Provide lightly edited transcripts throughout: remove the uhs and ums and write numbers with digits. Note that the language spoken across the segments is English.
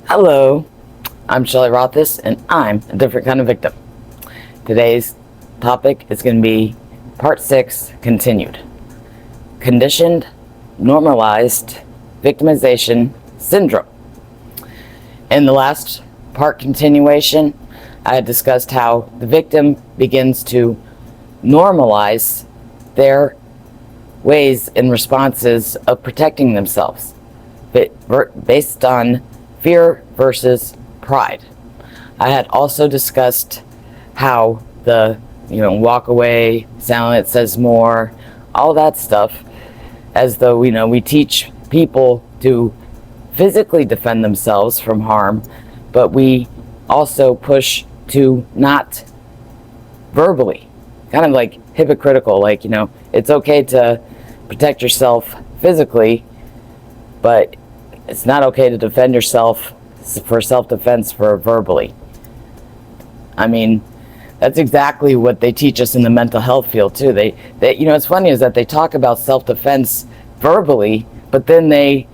Hello, I'm Shelley Rothus, and I'm a different kind of victim. Today's topic is going to be Part 6, continued. Conditioned, normalized victimization syndrome. In the last part continuation, I had discussed how the victim begins to normalize their ways and responses of protecting themselves based on fear versus pride. I had also discussed how the walk away, silence says more, all that stuff, as though we teach people to physically defend themselves from harm, but we also push to not verbally, kind of like hypocritical, like it's okay to protect yourself physically, but it's not okay to defend yourself for self-defense for verbally. I mean, that's exactly what they teach us in the mental health field too. They it's funny is that they talk about self-defense verbally, but then they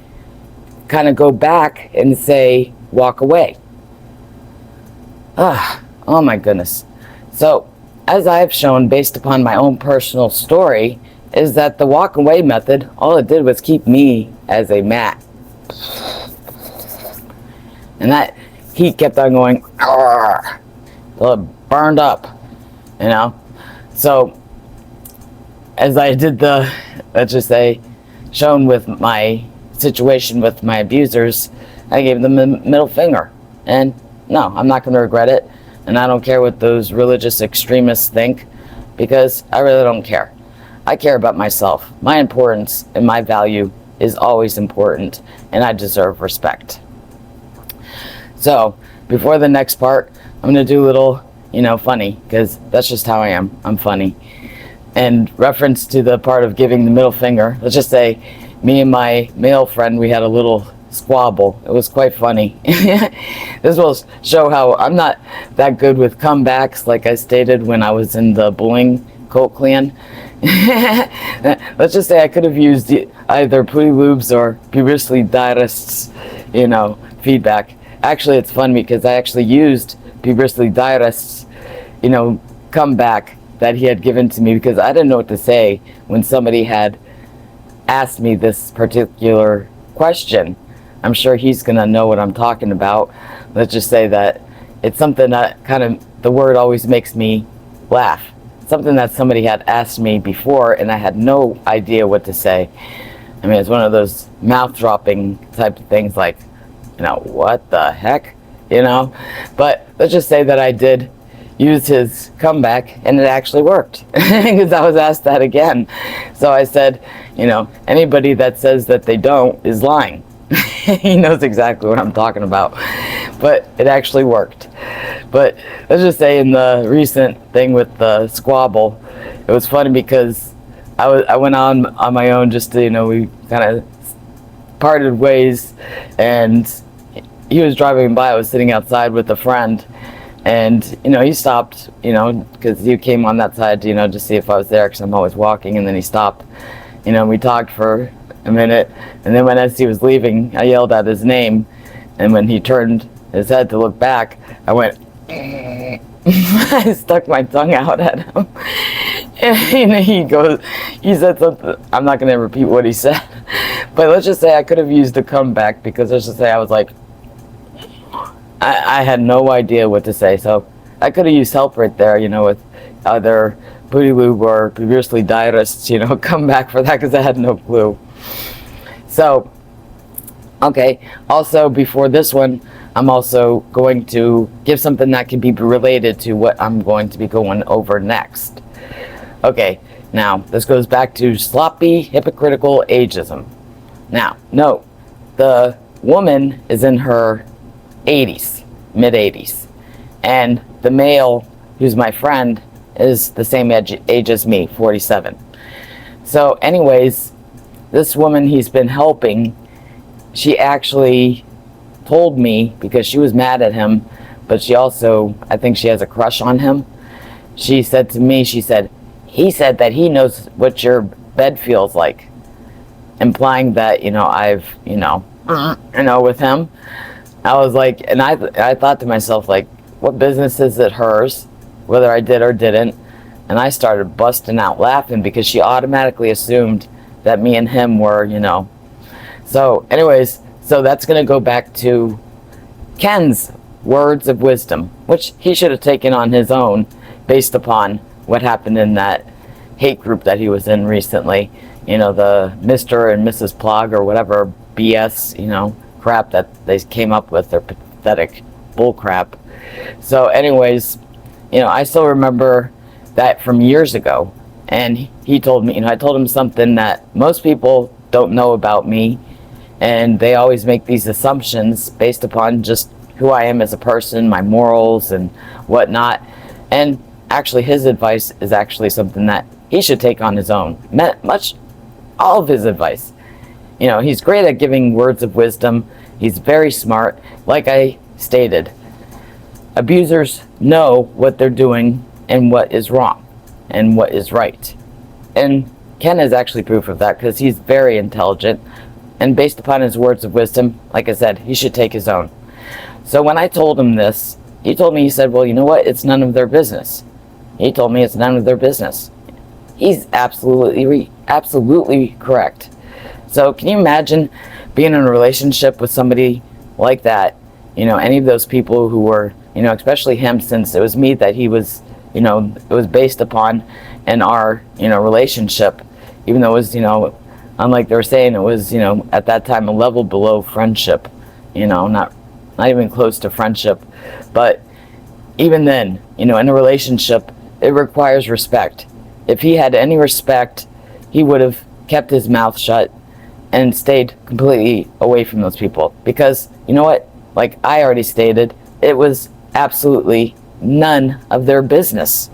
kind of go back and say walk away. Oh my goodness. So as I've shown based upon my own personal story, is that the walk away method, all it did was keep me as a mat. And that heat kept on going, till it burned up, So as I did let's just say, shown with my situation with my abusers, I gave them the middle finger. And no, I'm not going to regret it. And I don't care what those religious extremists think, because I really don't care. I care about myself. My importance and my value is always important, and I deserve respect. So, before the next part, I'm going to do a little, funny, because that's just how I am. I'm funny. And reference to the part of giving the middle finger, let's just say, me and my male friend, we had a little squabble. It was quite funny. This will show how I'm not that good with comebacks, like I stated when I was in the bullying cult clan. Let's just say I could have used either Pooty Lubes or Previously Diarist's, feedback. Actually, it's fun because I actually used Previously Diarist's, comeback that he had given to me, because I didn't know what to say when somebody had asked me this particular question. I'm sure he's going to know what I'm talking about. Let's just say that it's something that the word always makes me laugh. Something that somebody had asked me before, and I had no idea what to say. I mean, it's one of those mouth-dropping type of things, like, what the heck? But let's just say that I did use his comeback, and it actually worked, because I was asked that again. So I said, anybody that says that they don't is lying. He knows exactly what I'm talking about. But it actually worked. But let's just say in the recent thing with the squabble, it was funny because I went on my own, just to, we kind of parted ways, and he was driving by. I was sitting outside with a friend, and he stopped, because he came on that side to to see if I was there, because I'm always walking. And then he stopped, we talked for a minute, and then as he was leaving, I yelled out his name, and when he turned his head to look back, I went I stuck my tongue out at him, and he said something. I'm not going to repeat what he said, but let's just say I could have used a comeback, because let's just say I was like, I had no idea what to say. So I could have used help right there, with either Booty Lube or Previously Diarists, come back for that, because I had no clue. So, okay, also before this one, I'm also going to give something that can be related to what I'm going to be going over next. Okay, now this goes back to sloppy, hypocritical ageism. Now, note, the woman is in her 80s, mid-80s, and the male, who's my friend, is the same age as me, 47. So anyways, this woman he's been helping, she actually told me, because she was mad at him, but she also, I think she has a crush on him. She said to me, he said that he knows what your bed feels like, implying that, I've, with him. I was like, and I thought to myself, like, what business is it hers, whether I did or didn't? And I started busting out laughing because she automatically assumed that me and him were, So, anyways, so that's going to go back to Ken's words of wisdom, which he should have taken on his own based upon what happened in that hate group that he was in recently. The Mr. and Mrs. Plog or whatever BS, crap that they came up with, their pathetic bull crap. So anyways, I still remember that from years ago, and he told me, I told him something that most people don't know about me, and they always make these assumptions based upon just who I am as a person, my morals and whatnot. And actually his advice is actually something that he should take on his own. All of his advice. He's great at giving words of wisdom. He's very smart. Like I stated, abusers know what they're doing and what is wrong and what is right. And Ken is actually proof of that because he's very intelligent. And based upon his words of wisdom, like I said, he should take his own. So when I told him this, he told me, he said, well, you know what? It's none of their business. He told me it's none of their business. He's absolutely correct. So can you imagine being in a relationship with somebody like that? Any of those people who were, especially him, since it was me that he was, it was based upon in our, relationship, even though it was, unlike they were saying, it was, at that time a level below friendship, not even close to friendship. But even then, in a relationship, it requires respect. If he had any respect, he would have kept his mouth shut and stayed completely away from those people. Because, you know what? Like I already stated, it was absolutely none of their business,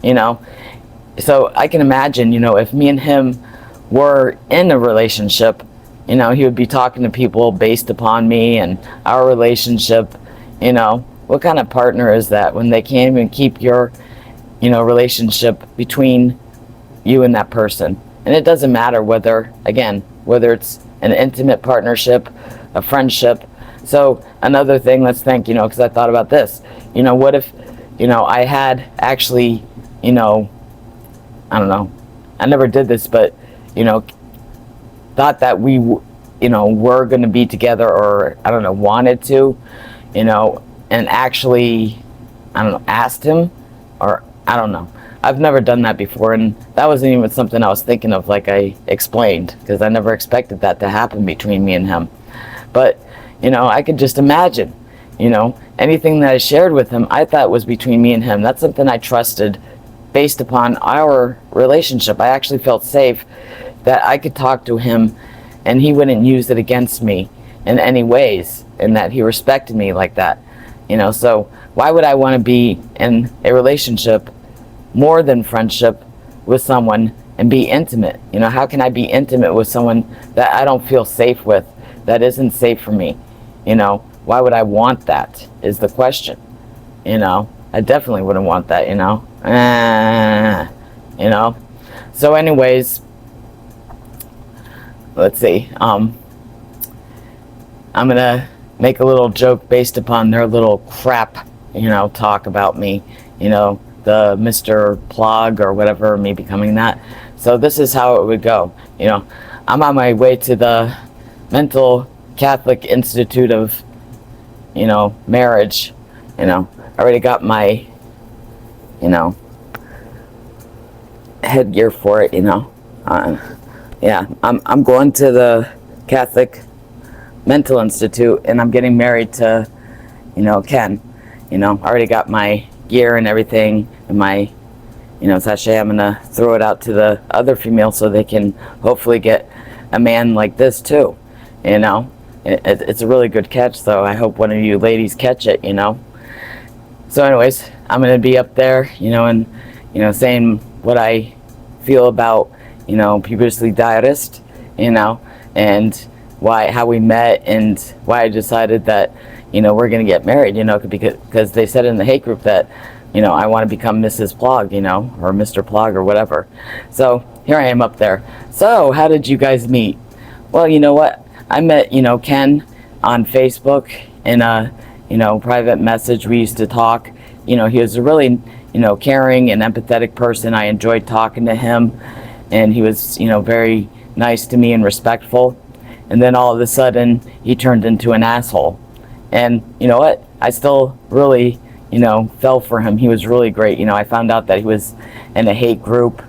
So I can imagine, if me and him were in a relationship, he would be talking to people based upon me and our relationship. What kind of partner is that when they can't even keep your relationship between you and that person? And it doesn't matter whether it's an intimate partnership, a friendship. So another thing, let's think, because I thought about this, what if, I had actually, I don't know, I never did this, but, thought that we, were going to be together, or, I don't know, wanted to, and actually, I don't know, asked him, or I don't know. I've never done that before, and that wasn't even something I was thinking of, like I explained, because I never expected that to happen between me and him. But, I could just imagine, anything that I shared with him, I thought was between me and him. That's something I trusted based upon our relationship. I actually felt safe that I could talk to him and he wouldn't use it against me in any ways, and that he respected me like that. So why would I want to be in a relationship more than friendship with someone and be intimate? How can I be intimate with someone that I don't feel safe with, that isn't safe for me? Why would I want that is the question. I definitely wouldn't want that, So anyways, let's see. I'm gonna make a little joke based upon their little crap, talk about me, the Mr. Plog or whatever, me becoming that. So this is how it would go. I'm on my way to the Mental Catholic Institute of, Marriage. I already got my, headgear for it, yeah, I'm going to the Catholic Mental Institute, and I'm getting married to, Ken. I already got my gear and everything, and my, sachet. I'm gonna throw it out to the other females so they can hopefully get a man like this too. It's a really good catch, so I hope one of you ladies catch it. So anyways, I'm gonna be up there, and saying what I feel about, previously diarist, and how we met, and why I decided that, we're gonna get married, because they said in the hate group that, I want to become Mrs. Plog, or Mr. Plog or whatever. So here I am up there. So how did you guys meet? Well, you know what? I met, Ken on Facebook, in a, private message. We used to talk. He was a really, caring and empathetic person. I enjoyed talking to him, and he was, very nice to me and respectful. And then all of a sudden, he turned into an asshole. And you know what? I still really, fell for him. He was really great. I found out that he was in a hate group,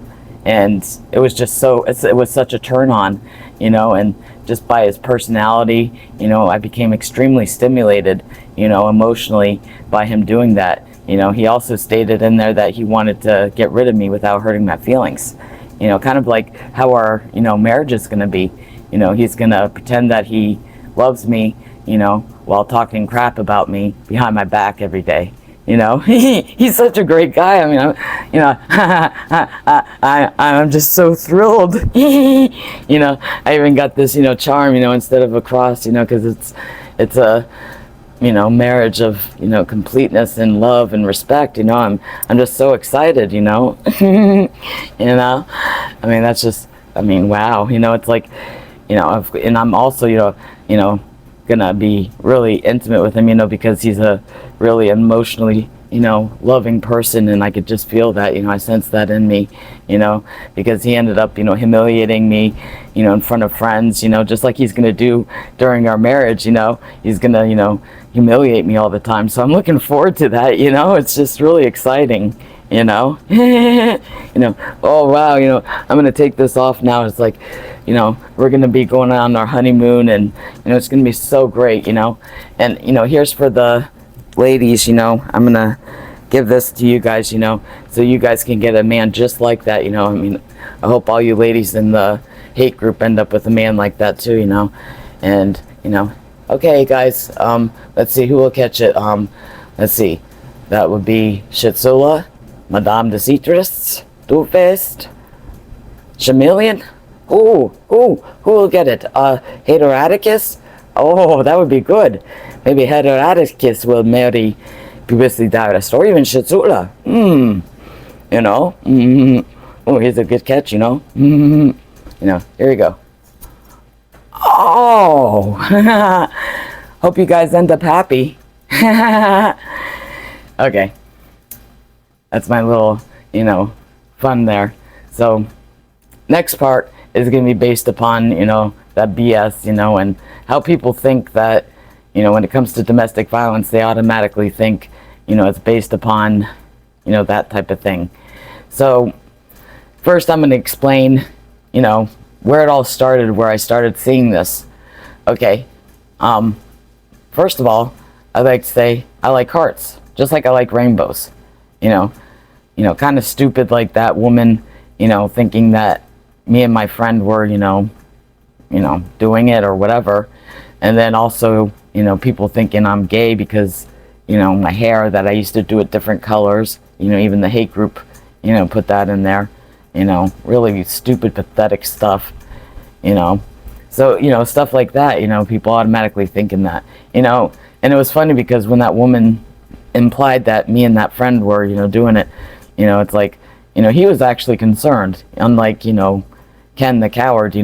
and it was just it was such a turn on, and just by his personality, I became extremely stimulated, emotionally by him doing that. He also stated in there that he wanted to get rid of me without hurting my feelings. Kind of like how our, marriage is going to be. He's going to pretend that he loves me, while talking crap about me behind my back every day. He's such a great guy. I mean, I'm just so thrilled. I even got this, charm, instead of a cross, because it's a, marriage of, completeness and love and respect. I'm just so excited. I mean, that's just, wow. It's like, and I'm also, gonna be really intimate with him, because he's a really emotionally, loving person, and I could just feel that, I sense that in me, because he ended up, humiliating me, in front of friends, just like he's gonna do during our marriage. He's gonna, humiliate me all the time. So I'm looking forward to that. It's just really exciting. Oh wow, I'm gonna take this off now. It's like, we're gonna be going on our honeymoon, and it's gonna be so great. And here's for the ladies. I'm gonna give this to you guys, so you guys can get a man just like that. I hope all you ladies in the hate group end up with a man like that too. And okay guys, let's see who will catch it. Let's see, that would be Shitsula, Madame de Citrus, Doofist, Chameleon. Who will get it? Heteroticus? Oh, that would be good. Maybe Heteroticus will marry Publicidaris, or even Shitsula. Oh, here's a good catch, here you go. Oh, hope you guys end up happy. Okay. That's my little, fun there. So, next part is going to be based upon, that BS, and how people think that, when it comes to domestic violence, they automatically think, it's based upon, that type of thing. So, first I'm going to explain, where it all started, where I started seeing this. Okay. First of all, I'd like to say I like hearts, just like I like rainbows. Kind of stupid like that woman, thinking that me and my friend were, doing it or whatever. And then also, people thinking I'm gay because, my hair that I used to do it different colors, even the hate group, put that in there, really stupid, pathetic stuff, So, stuff like that, people automatically thinking that, and it was funny because when that woman implied that me and that friend were, doing it, it's like, he was actually concerned, unlike, Ken the coward,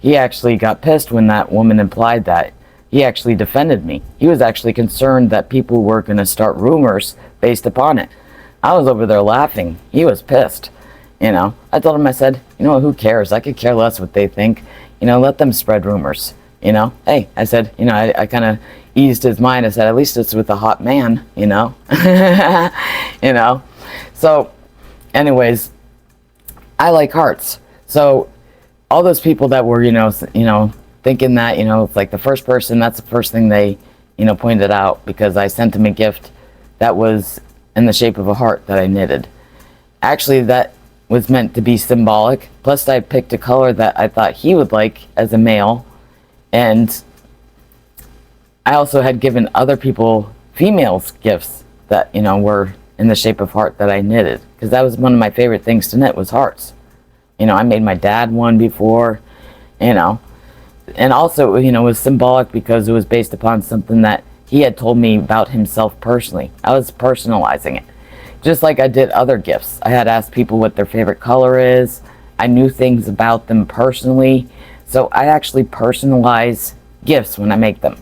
he actually got pissed when that woman implied that. He actually defended me. He was actually concerned that people were going to start rumors based upon it. I was over there laughing. He was pissed. I told him, I said, who cares? I could care less what they think. Let them spread rumors. Hey, I said, I kind of eased his mind. I said, at least it's with a hot man, So, anyways, I like hearts. So, all those people that were, thinking that, it's like the first person, that's the first thing they, pointed out, because I sent him a gift that was in the shape of a heart that I knitted. Actually, that was meant to be symbolic. Plus, I picked a color that I thought he would like as a male. And I also had given other people, females, gifts that, were in the shape of heart that I knitted. Because that was one of my favorite things to knit, was hearts. I made my dad one before, And also, it was symbolic because it was based upon something that he had told me about himself personally. I was personalizing it. Just like I did other gifts. I had asked people what their favorite color is. I knew things about them personally. So I actually personalize gifts when I make them.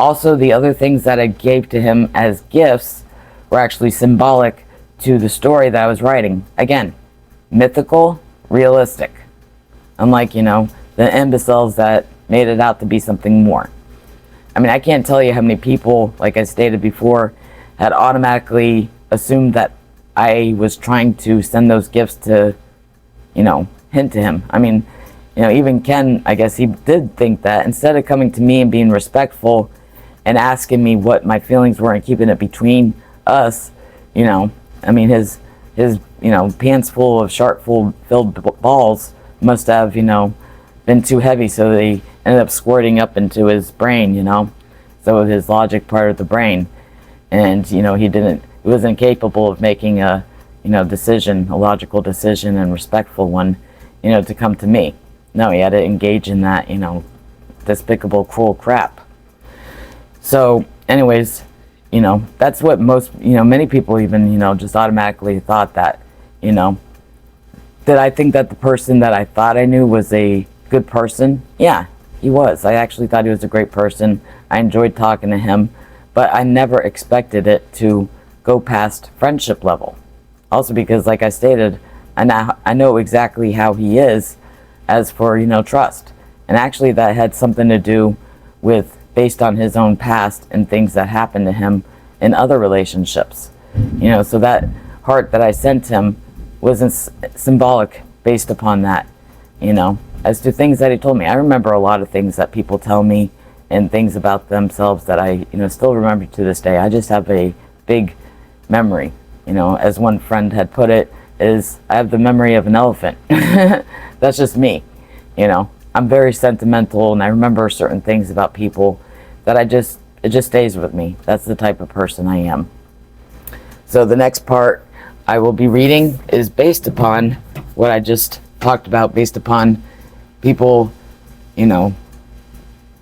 Also, the other things that I gave to him as gifts were actually symbolic to the story that I was writing. Again, mythical, realistic. Unlike, the imbeciles that made it out to be something more. I mean, I can't tell you how many people, like I stated before, had automatically assumed that I was trying to send those gifts to, hint to him. I mean, even Ken, I guess he did think that. Instead of coming to me and being respectful and asking me what my feelings were and keeping it between us, I mean, his pants full of shark-filled balls must have, been too heavy, so they ended up squirting up into his brain, so his logic part of the brain. And, he wasn't capable of making a, decision, a logical decision and respectful one, to come to me. No, he had to engage in that, despicable, cruel crap. So, anyways, that's what most, many people even, just automatically thought that, did I think that the person that I thought I knew was a good person? Yeah, he was. I actually thought he was a great person. I enjoyed talking to him, but I never expected it to go past friendship level. Also because, like I stated, I know exactly how he is as for, trust. And actually that had something to do with, based on his own past and things that happened to him in other relationships. So that heart that I sent him wasn't symbolic based upon that, as to things that he told me. I remember a lot of things that people tell me and things about themselves that I, still remember to this day. I just have a big memory, as one friend had put it, is I have the memory of an elephant. That's just me, I'm very sentimental, and I remember certain things about people that it just stays with me. That's the type of person I am. So the next part I will be reading is based upon what I just talked about, based upon people,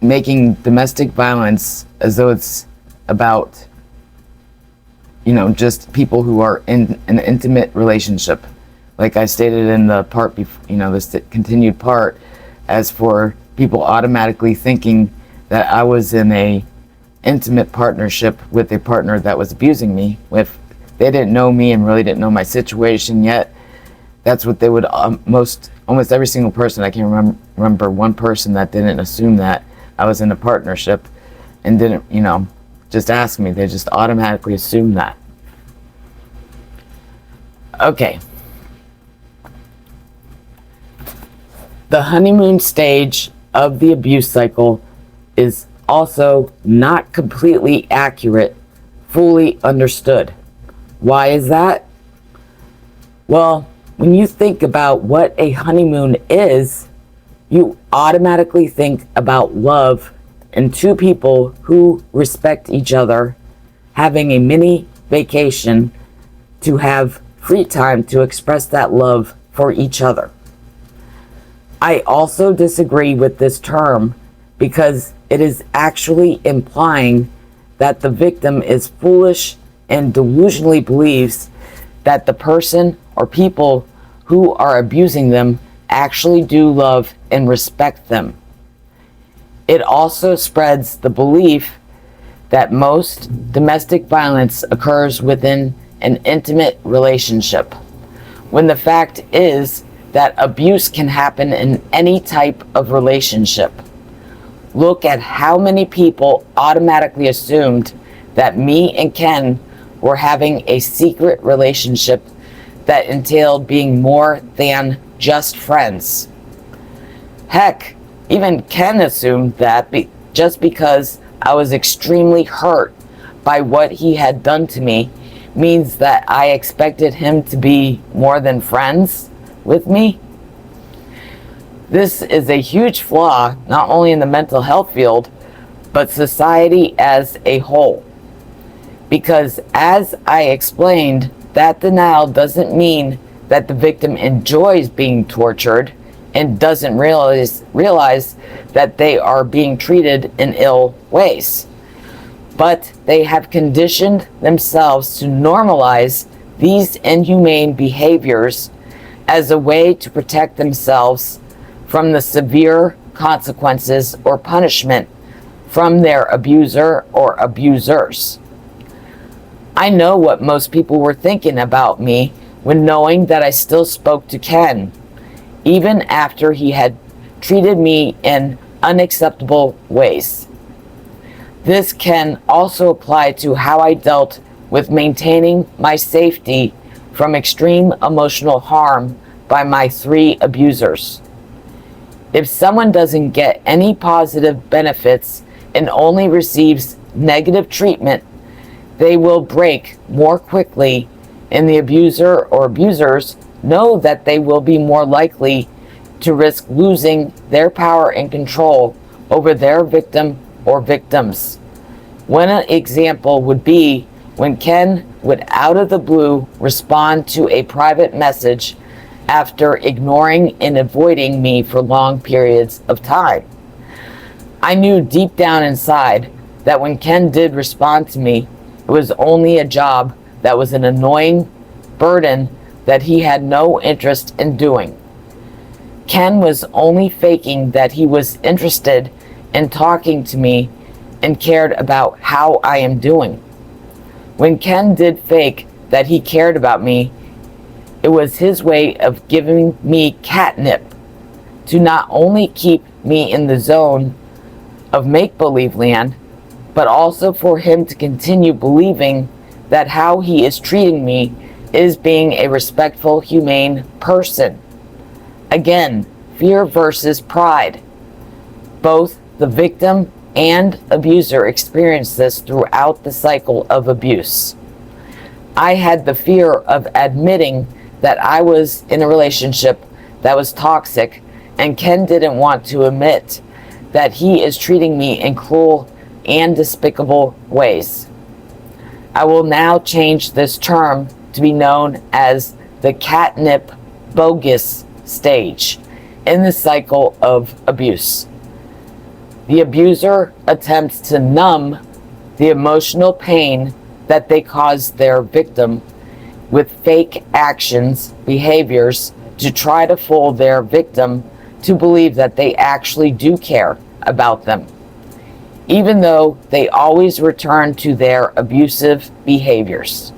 making domestic violence as though it's about, just people who are in an intimate relationship. Like I stated in the part, this continued part, as for people automatically thinking that I was in a intimate partnership with a partner that was abusing me. If they didn't know me and really didn't know my situation yet, that's what they would, almost every single person, I can remember one person that didn't assume that I was in a partnership and didn't, just ask me. They just automatically assumed that. Okay. The honeymoon stage of the abuse cycle is also not completely accurate, fully understood. Why is that? Well, when you think about what a honeymoon is, you automatically think about love and two people who respect each other having a mini vacation to have free time to express that love for each other. I also disagree with this term because it is actually implying that the victim is foolish and delusionally believes that the person or people who are abusing them actually do love and respect them. It also spreads the belief that most domestic violence occurs within an intimate relationship, when the fact is that abuse can happen in any type of relationship. Look at how many people automatically assumed that me and Ken were having a secret relationship that entailed being more than just friends. Heck, even Ken assumed that just because I was extremely hurt by what he had done to me means that I expected him to be more than friends with me. This is a huge flaw, not only in the mental health field, but society as a whole. Because as I explained, that denial doesn't mean that the victim enjoys being tortured and doesn't realize that they are being treated in ill ways. But they have conditioned themselves to normalize these inhumane behaviors as a way to protect themselves from the severe consequences or punishment from their abuser or abusers. I know what most people were thinking about me when knowing that I still spoke to Ken, even after he had treated me in unacceptable ways. This can also apply to how I dealt with maintaining my safety from extreme emotional harm by my 3 abusers. If someone doesn't get any positive benefits and only receives negative treatment, they will break more quickly, and the abuser or abusers know that they will be more likely to risk losing their power and control over their victim or victims. One example would be when Ken would out of the blue respond to a private message after ignoring and avoiding me for long periods of time. I knew deep down inside that when Ken did respond to me, it was only a job that was an annoying burden that he had no interest in doing. Ken was only faking that he was interested in talking to me and cared about how I am doing. When Ken did fake that he cared about me, it was his way of giving me catnip to not only keep me in the zone of make-believe land, but also for him to continue believing that how he is treating me is being a respectful, humane person. Again, fear versus pride. Both the victim and abuser experience this throughout the cycle of abuse. I had the fear of admitting that I was in a relationship that was toxic, and Ken didn't want to admit that he is treating me in cruel and despicable ways. I will now change this term to be known as the catnip bogus stage in the cycle of abuse. The abuser attempts to numb the emotional pain that they cause their victim with fake actions, behaviors, to try to fool their victim to believe that they actually do care about them, even though they always return to their abusive behaviors.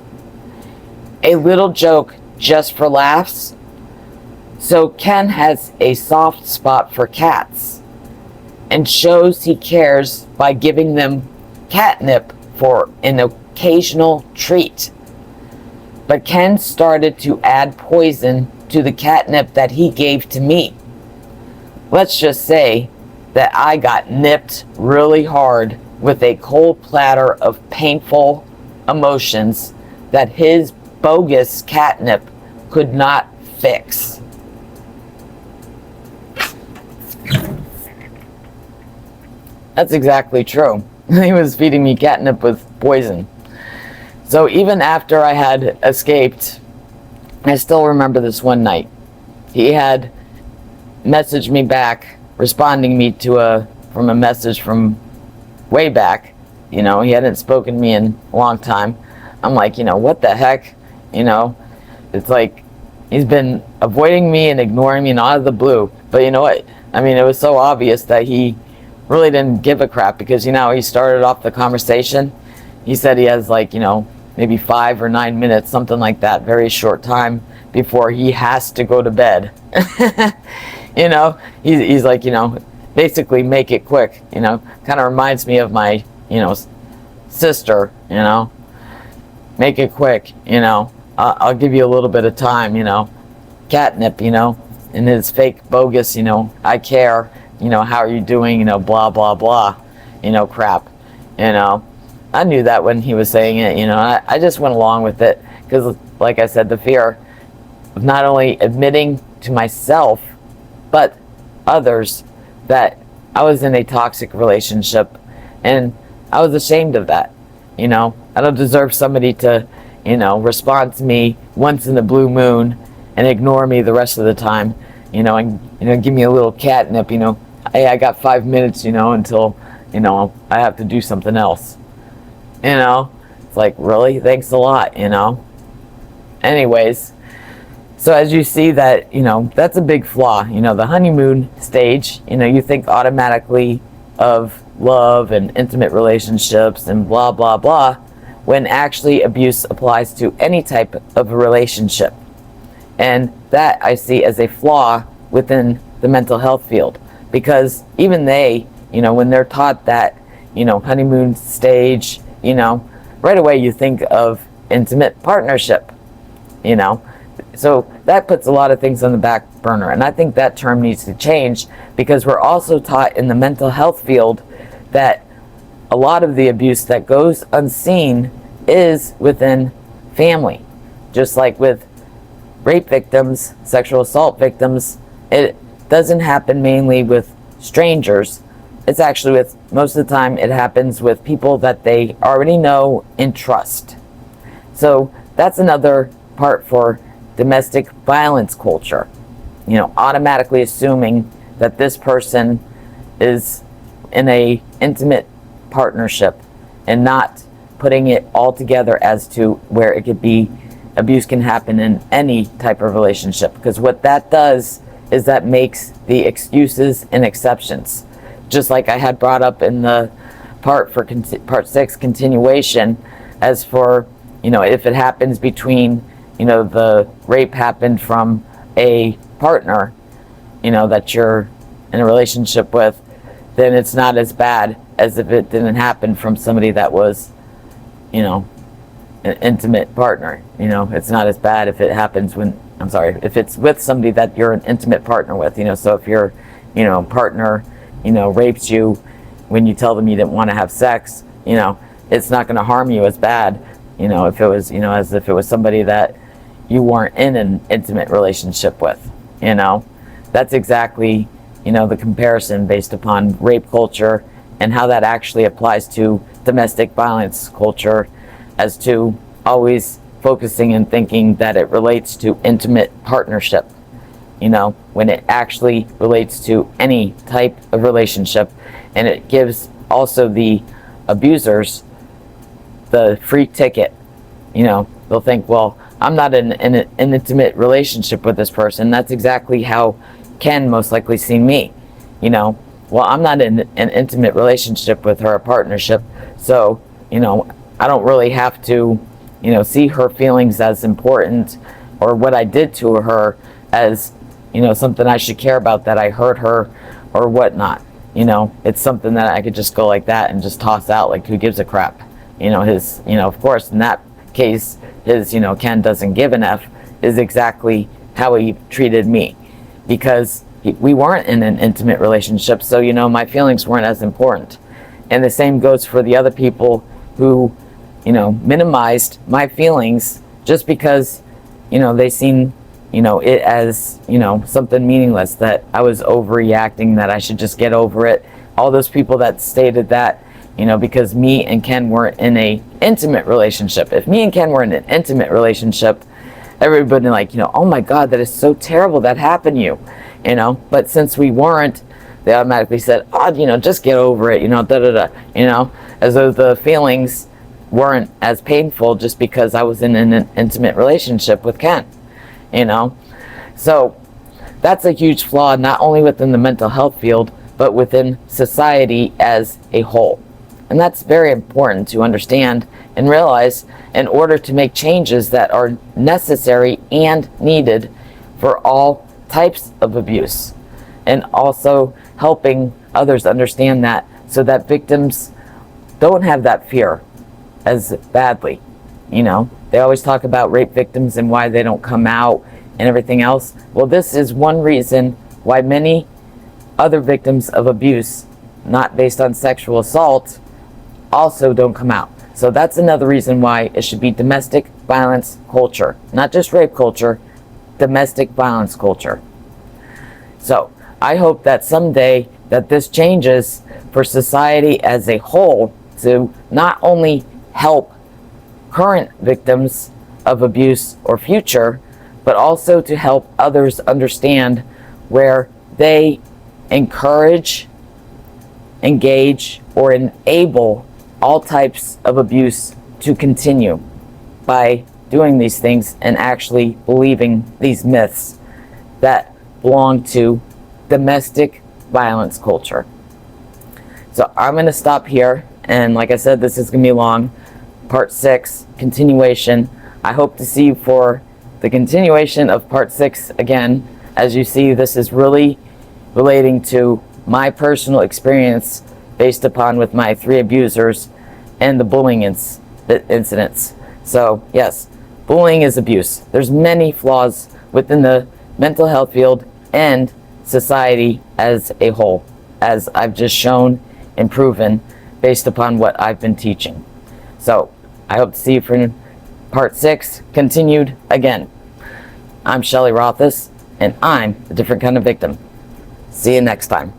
A little joke just for laughs. So Ken has a soft spot for cats and shows he cares by giving them catnip for an occasional treat. But Ken started to add poison to the catnip that he gave to me. Let's just say that I got nipped really hard with a cold platter of painful emotions that his bogus catnip could not fix. That's exactly true. He was feeding me catnip with poison. So even after I had escaped, I still remember this one night. He had messaged me back, responding me to from a message from way back. You know, he hadn't spoken to me in a long time. I'm like, what the heck? It's like he's been avoiding me and ignoring me and out of the blue. But you know what? I mean, it was so obvious that he really didn't give a crap, because he started off the conversation. He said he has maybe 5 or 9 minutes, something like that, very short time before he has to go to bed. He's like, basically make it quick. Kind of reminds me of my sister. Make it quick. I'll give you a little bit of time. Catnip. And his fake bogus. I care. How are you doing? Blah blah blah. Crap. I knew that when he was saying it. I just went along with it because, like I said, the fear of not only admitting to myself but others that I was in a toxic relationship, and I was ashamed of that. I don't deserve somebody to respond to me once in the blue moon and ignore me the rest of the time, and give me a little catnip. Hey, I got 5 minutes, until I have to do something else. It's like, really? Thanks a lot. Anyways, so as you see that, that's a big flaw. The honeymoon stage, you think automatically of love and intimate relationships and blah, blah, blah, when actually abuse applies to any type of a relationship. And that I see as a flaw within the mental health field, because even they, when they're taught that, honeymoon stage, right away you think of intimate partnership, So that puts a lot of things on the back burner. And I think that term needs to change, because we're also taught in the mental health field that a lot of the abuse that goes unseen is within family. Just like with rape victims, sexual assault victims, it doesn't happen mainly with strangers. It's actually most of the time it happens with people that they already know and trust. So that's another part for domestic violence culture. Automatically assuming that this person is in a intimate partnership and not putting it all together as to where it could be abuse can happen in any type of relationship. Because what that does is that makes the excuses and exceptions. Just like I had brought up in the part 6 continuation, as for, if it happens between, the rape happened from a partner, that you're in a relationship with, then it's not as bad as if it didn't happen from somebody that was, an intimate partner. It's not as bad if it happens if it's with somebody that you're an intimate partner with. So if your, partner, rapes you when you tell them you didn't want to have sex, it's not going to harm you as bad, if it was, as if it was somebody that you weren't in an intimate relationship with. That's exactly, the comparison based upon rape culture and how that actually applies to domestic violence culture, as to always focusing and thinking that it relates to intimate partnership, when it actually relates to any type of relationship. And it gives also the abusers the free ticket. They'll think, well, I'm not in an intimate relationship with this person. That's exactly how Ken most likely seen me. Well, I'm not in an intimate relationship with her, a partnership. So, I don't really have to, see her feelings as important, or what I did to her as, something I should care about, that I hurt her or whatnot. It's something that I could just go like that and just toss out, like, who gives a crap? Of course, in that case, his, Ken doesn't give an F, is exactly how he treated me, because we weren't in an intimate relationship. So, my feelings weren't as important. And the same goes for the other people who, minimized my feelings just because, they seen, it as, something meaningless, that I was overreacting, that I should just get over it. All those people that stated that, because me and Ken weren't in a intimate relationship. If me and Ken were in an intimate relationship, everybody like, oh my God, that is so terrible that happened to you, But since we weren't, they automatically said, oh, just get over it, as though the feelings weren't as painful just because I was in an intimate relationship with Ken, So that's a huge flaw, not only within the mental health field, but within society as a whole. And that's very important to understand and realize, in order to make changes that are necessary and needed for all types of abuse, and also helping others understand that, so that victims don't have that fear as badly. They always talk about rape victims and why they don't come out and everything else. Well, this is one reason why many other victims of abuse, not based on sexual assault, also don't come out. So that's another reason why it should be domestic violence culture, not just rape culture, domestic violence culture. So I hope that someday that this changes for society as a whole, to not only help current victims of abuse or future, but also to help others understand where they encourage, engage, or enable all types of abuse to continue by doing these things and actually believing these myths that belong to domestic violence culture. So I'm going to stop here. And like I said, this is going to be long. Part 6, continuation. I hope to see you for the continuation of part 6 again. As you see, this is really relating to my personal experience based upon with my 3 abusers and the bullying incidents. So yes, bullying is abuse. There's many flaws within the mental health field and society as a whole, as I've just shown and proven based upon what I've been teaching. So I hope to see you for part 6 continued again. I'm Shelley Rothus, and I'm a different kind of victim. See you next time.